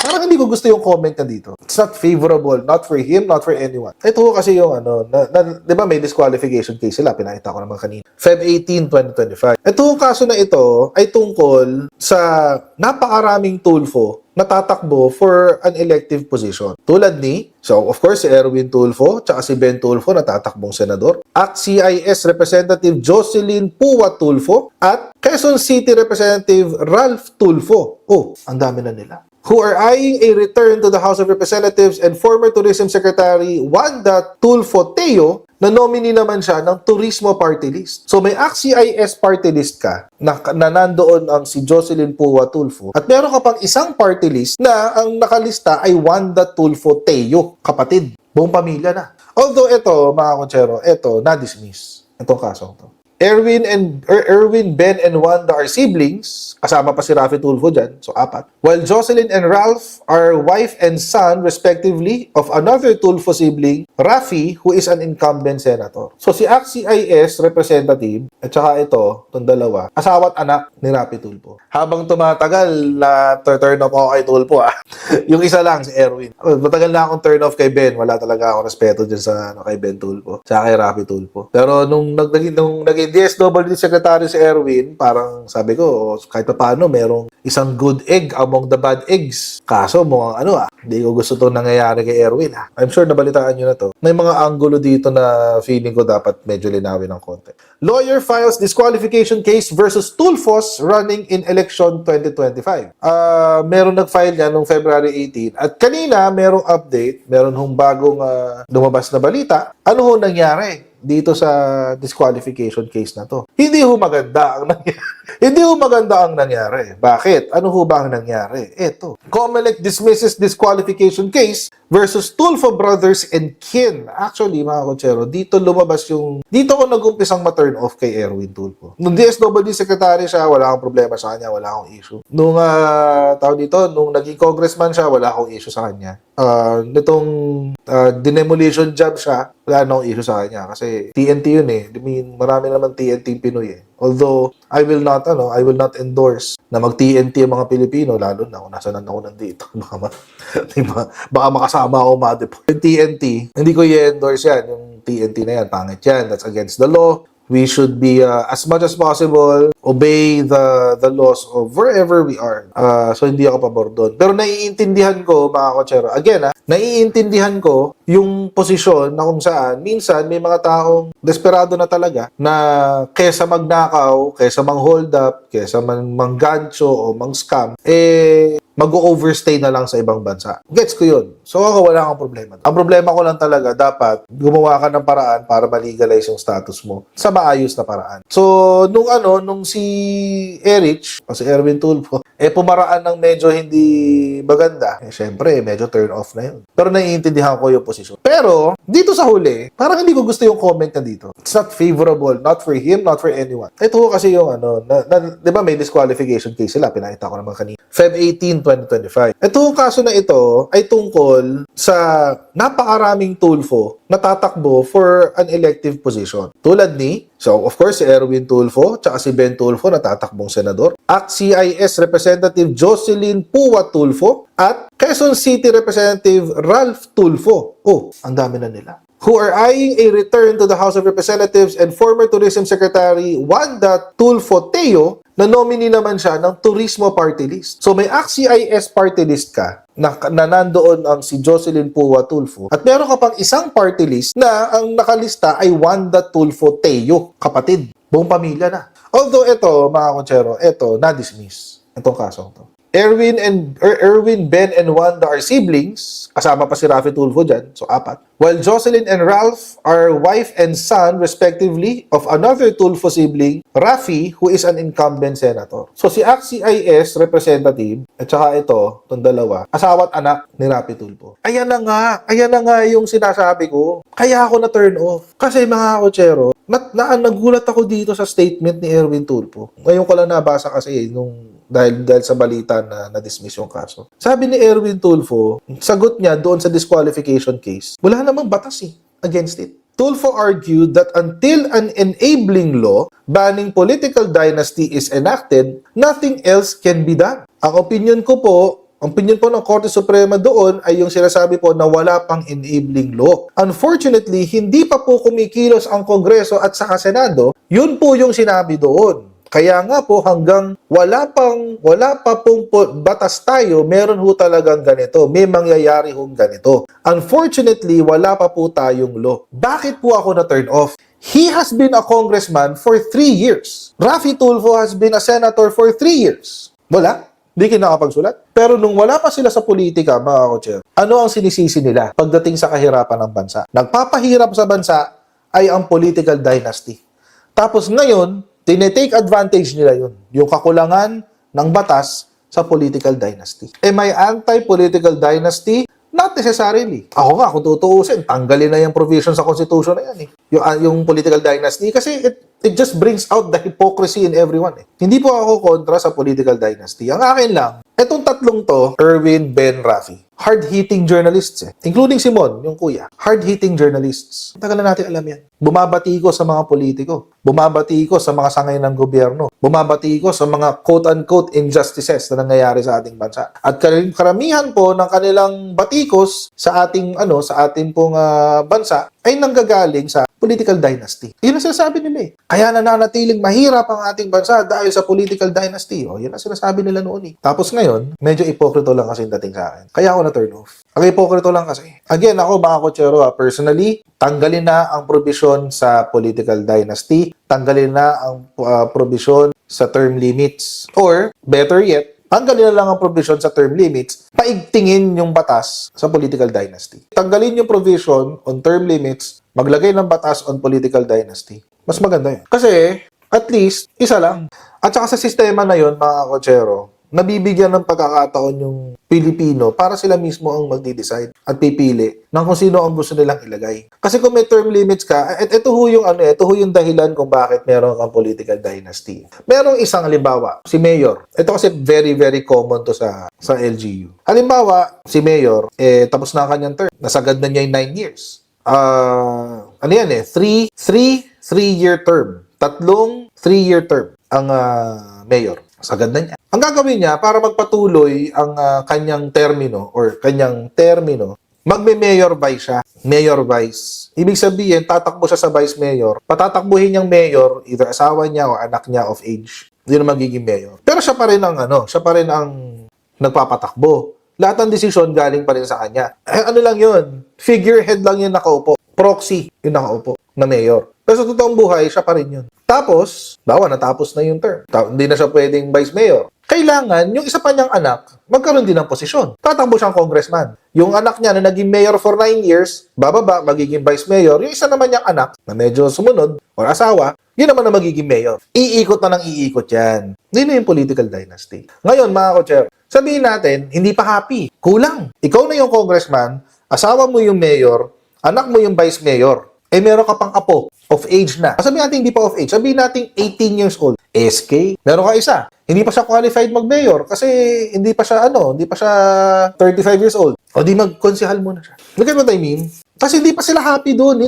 Parang hindi ko gusto yung comment na dito. It's not favorable, not for him, not for anyone. Ito kasi yung di ba may disqualification case sila, pinakita ko naman kanina. Feb 18, 2025. Ito kaso na ito ay tungkol sa napakaraming Tulfo na tatakbo for an elective position. Tulad ni, so of course si Erwin Tulfo, tsaka si Ben Tulfo na tatakbong senador, at CIS Representative Jocelyn Puwa Tulfo, at Quezon City Representative Ralph Tulfo. Oh, ang dami na nila. Who are eyeing a return to the House of Representatives, and former Tourism Secretary Wanda Tulfo Teo na nominee naman siya ng Turismo Party List. So may ACT-CIS party list ka na nandoon ang si Jocelyn Puwa Tulfo, at meron ka pang isang party list na ang nakalista ay Wanda Tulfo Teo, kapatid, buong pamilya na. Although ito, mga konsyero, ito na-dismiss itong kasong to. Erwin, Ben, and Wanda are siblings. Kasama pa si Rafi Tulfo dyan, so 4. While Jocelyn and Ralph are wife and son, respectively, of another Tulfo sibling, Rafi, who is an incumbent senator. So si ACT-CIS representative, at saka ito, itong dalawa, asawa at anak ni Rafi Tulfo. Habang tumatagal na turn off ako kay Tulfo, yung isa lang, si Erwin. Matagal na akong turn off kay Ben. Wala talaga ako respeto dyan sa kay Ben Tulfo, sa kay Rafi Tulfo. Pero nung naging DSWD Secretary si Erwin, parang sabi ko, kahit pa paano, merong isang good egg among the bad eggs. Kaso, mukhang hindi ko gusto itong nangyayari kay Erwin. I'm sure nabalitaan nyo na to. May mga angulo dito na feeling ko dapat medyo linawin ng konti. Lawyer files disqualification case versus Tulfos running in election 2025. Meron nag-file yan noong February 18. At kanina, merong update, meron hong bagong lumabas na balita. Ano ho nangyari dito sa disqualification case na to? Hindi ho maganda ang nangyari. Hindi ho maganda ang nangyari. Bakit? Ano ho ba ang nangyari? Eto. COMELEC dismisses disqualification case versus Tulfo brothers and kin. Actually, mga konsyero, dito lumabas dito ko nag-umpisang ma-turn off kay Erwin Tulfo. Nung DSWD secretary siya, wala akong problema sa kanya, wala akong issue. Nung nung naging congressman siya, wala akong issue sa kanya. Nitong demolition job siya, wala akong issue sa kanya kasi TNT yun eh. I mean, marami naman TNT Pinoy eh. Although I will not endorse na mag-TNT ang mga Pilipino, lalo na kung nasaan ako nandito. Baka makasama ako ma-deploy. Yung TNT, hindi ko i-endorse yan. Yung TNT na yan, pangit yan. That's against the law. We should be, as much as possible, obey the laws of wherever we are. So, hindi ako pabor doon. Pero naiintindihan ko, mga kotsero, again, naiintindihan ko yung posisyon na kung saan, minsan, may mga taong desperado na talaga na kesa magnakaw, kesa mang-hold up, kesa manggancho o mang-scam, mag-overstay na lang sa ibang bansa. Gets ko yun. So ako wala akong problema. Ang problema ko lang talaga, dapat gumawa ka ng paraan para ma-legalize yung status mo sa maayos na paraan. So, nung si Erich, o si Erwin Tulfo, pumaraan ng medyo hindi maganda, syempre, medyo turn off na yun. Pero naiintindihan ko yung posisyon. Pero, dito sa huli, parang hindi ko gusto yung comment na dito. It's not favorable, not for him, not for anyone. Ito kasi yung di ba may disqualification case sila, pinakita ko naman kanina. Feb 18, 2025. Itong kaso na ito ay tungkol sa napakaraming Tulfo na tatakbo for an elective position. Tulad ni, so of course si Erwin Tulfo, tsaka si Ben Tulfo na tatakbong senador, at CIS Representative Jocelyn Puwa Tulfo, at Quezon City Representative Ralph Tulfo. Oh, ang dami na nila. Who are eyeing a return to the House of Representatives, and former Tourism Secretary Wanda Tulfo Teo na nominee naman siya ng Turismo Party List. So may ACT-CIS party list ka na nandoon ang si Jocelyn Puwa Tulfo, at meron ka pang isang party list na ang nakalista ay Wanda Tulfo Teo, kapatid, buong pamilya na. Although ito, mga konsyero, ito na-dismiss itong kasong to. Erwin, Ben, and Wanda are siblings. Kasama pa si Rafi Tulfo dyan, so 4. While Jocelyn and Ralph are wife and son, respectively, of another Tulfo sibling, Rafi, who is an incumbent senator. So si ACT-CIS representative, at saka ito, itong dalawa, asawa at anak ni Rafi Tulfo. Ayan na nga yung sinasabi ko. Kaya ako na-turn off. Kasi mga kotsero, nagulat ako dito sa statement ni Erwin Tulfo. Ngayon ko lang nabasa kasi dahil sa balita na na-dismiss yung kaso. Sabi ni Erwin Tulfo, sagot niya doon sa disqualification case, wala namang batas against it. Tulfo argued that until an enabling law banning political dynasty is enacted, nothing else can be done. Ang opinion ko po, Ang opinion po ng Korte Suprema doon ay yung sinasabi po na wala pang enabling law. Unfortunately, hindi pa po kumikilos ang Kongreso at saka Senado. Yun po yung sinabi doon. Kaya nga po hanggang wala pa pong batas tayo, meron ho talagang ganito. May mangyayari hong ganito. Unfortunately, wala pa po tayong law. Bakit po ako na turn off? He has been a congressman for 3 years. Raffy Tulfo has been a senator for 3 years. Wala. Hindi kinakapagsulat. Pero nung wala pa sila sa politika, mga kocher, ano ang sinisisi nila pagdating sa kahirapan ng bansa? Nagpapahirap sa bansa ay ang political dynasty. Tapos ngayon, tinetake advantage nila yun. Yung kakulangan ng batas sa political dynasty. Am I anti-political dynasty? Not necessarily. Ako nga, kung tutuusin, tanggalin na yung provision sa Constitution na yan. Yung political dynasty kasi it just brings out the hypocrisy in everyone. Hindi po ako kontra sa political dynasty. Ang akin lang, etong tatlong to, Erwin, Ben, Raffy, hard-hitting journalists including si Mon, yung kuya. Hard-hitting journalists. Tagal na natin alam yan. Bumabati ko sa mga politiko. Bumabati ko sa mga sangay ng gobyerno. Bumabati ko sa mga quote-unquote injustices na nangyayari sa ating bansa. At karamihan po ng kanilang batikos sa ating pong bansa ay nanggagaling sa political dynasty. Yun ang sinasabi nila eh. Kaya nananatiling mahirap ang ating bansa dahil sa political dynasty. Yun ang sinasabi nila noon eh. Tapos ngayon, medyo ipokrito lang kasi dating sa akin. Kaya ako na-turn off. Ang ipokrito lang kasi. Again, ako mga kotsero, personally, tanggalin na ang provision sa political dynasty. Tanggalin na ang provision sa term limits. Or, better yet, tanggalin na lang ang provision sa term limits, paigtingin yung batas sa political dynasty. Tanggalin yung provision on term limits, maglagay ng batas on political dynasty. Mas maganda yun. Kasi, at least, isa lang. At saka sa sistema na yun, mga kotsero, nabibigyan ng pagkakataon yung Pilipino para sila mismo ang magdi-decide at pipili ng kung sino ang gusto nilang ilagay. Kasi kung may term limits ka, ito ho yung dahilan kung bakit meron kang political dynasty. Merong isang halimbawa, si Mayor. Ito kasi very, very common to sa LGU. Halimbawa, si Mayor, tapos na ang kanyang term. Nasagad na niya yung 9 years. 3-year term. 3-year term ang Mayor. Sagad na niya. Ang gagawin niya para magpatuloy ang kanyang termino, magme-mayor vice siya. Mayor vice. Ibig sabihin, tatakbo siya sa vice mayor. Patatakbuhin niyang mayor, either asawa niya o anak niya of age. Yun ang magiging mayor. Pero siya pa rin ang nagpapatakbo. Lahat ng desisyon galing pa rin sa kanya. Ano lang yun? Figurehead lang yun nakaupo. Proxy yung nakaupo na mayor. Pero sa totoong buhay, siya pa rin yun. Tapos, natapos na yung term. Hindi na siya pwedeng vice mayor. Kailangan, yung isa pa niyang anak, magkaroon din ng posisyon. Tatakbo siyang congressman. Yung anak niya na naging mayor for 9 years, bababa, magiging vice mayor. Yung isa naman niyang anak, na medyo sumunod, or asawa, yun naman na magiging mayor. Iikot na ng iikot yan. Hindi na yung political dynasty. Ngayon, mga kocher, sabihin natin, hindi pa happy. Kulang. Ikaw na yung congressman, asawa mo yung mayor, anak mo yung vice mayor. Meron ka pang apo of age na. Sabihin natin hindi pa of age. Sabihin natin 18 years old. SK. Meron ka isa. Hindi pa siya qualified mag-mayor kasi hindi pa siya 35 years old. O di mag-konsehal muna siya. Look at what I mean? Kasi hindi pa sila happy doon.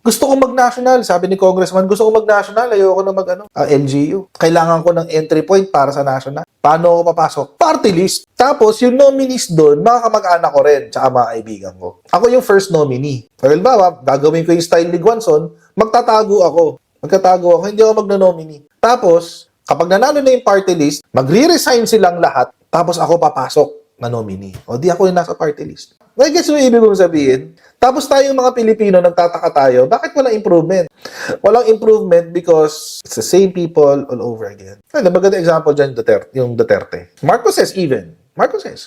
Gusto ko mag-national. Sabi ni Congressman, gusto ko mag-national. Ayoko na LGU. Kailangan ko ng entry point para sa national. Paano ako papasok? Party list. Tapos, yung nominees doon, mga kamag-anak ko rin, tsaka mga kaibigan ko. Ako yung first nominee. Halimbawa, gagawin ko yung style ni Guanzon, magtatago ako, hindi ako magno-nominee. Tapos, kapag nanalo na yung party list, magre-resign silang lahat, tapos ako papasok na nominee. O di ako yung nasa party list. I guess yung ibig kong sabihin, tapos tayong mga Pilipino, nagtataka tayo, bakit walang improvement? Walang improvement because it's the same people all over again. Maganda example dyan, yung Duterte. Marcoses,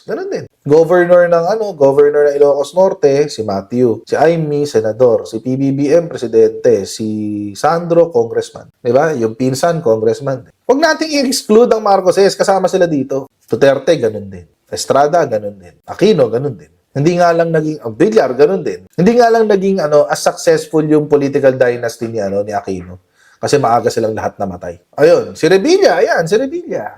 ganun din. Governor ng Ilocos Norte, si Matthew. Si Amy, senador. Si PBBM, presidente. Si Sandro, congressman. Diba? Yung pinsan, congressman. Huwag nating i-exclude ang Marcoses, kasama sila dito. Duterte, ganun din. Estrada, ganun din. Aquino, ganun din. Hindi nga lang naging, Villar, ganun din. Hindi nga lang naging, as successful yung political dynasty ni Aquino. Kasi maaga silang lahat namatay. Ayun, si Revilla,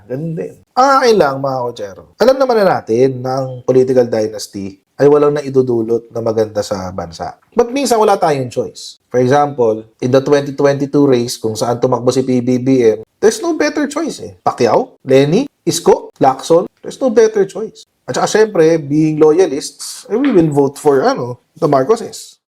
ganun din. Ang akin lang, mga kotsero. Alam naman na natin na ang political dynasty ay walang naidudulot na maganda sa bansa. But minsan wala tayong choice. For example, in the 2022 race, kung saan tumakbo si PBBM, there's no better choice Pacquiao, Lenny, Isko, Lacson, There's no better choice. At saka syempre, being loyalists, we will vote for, the Marcoses.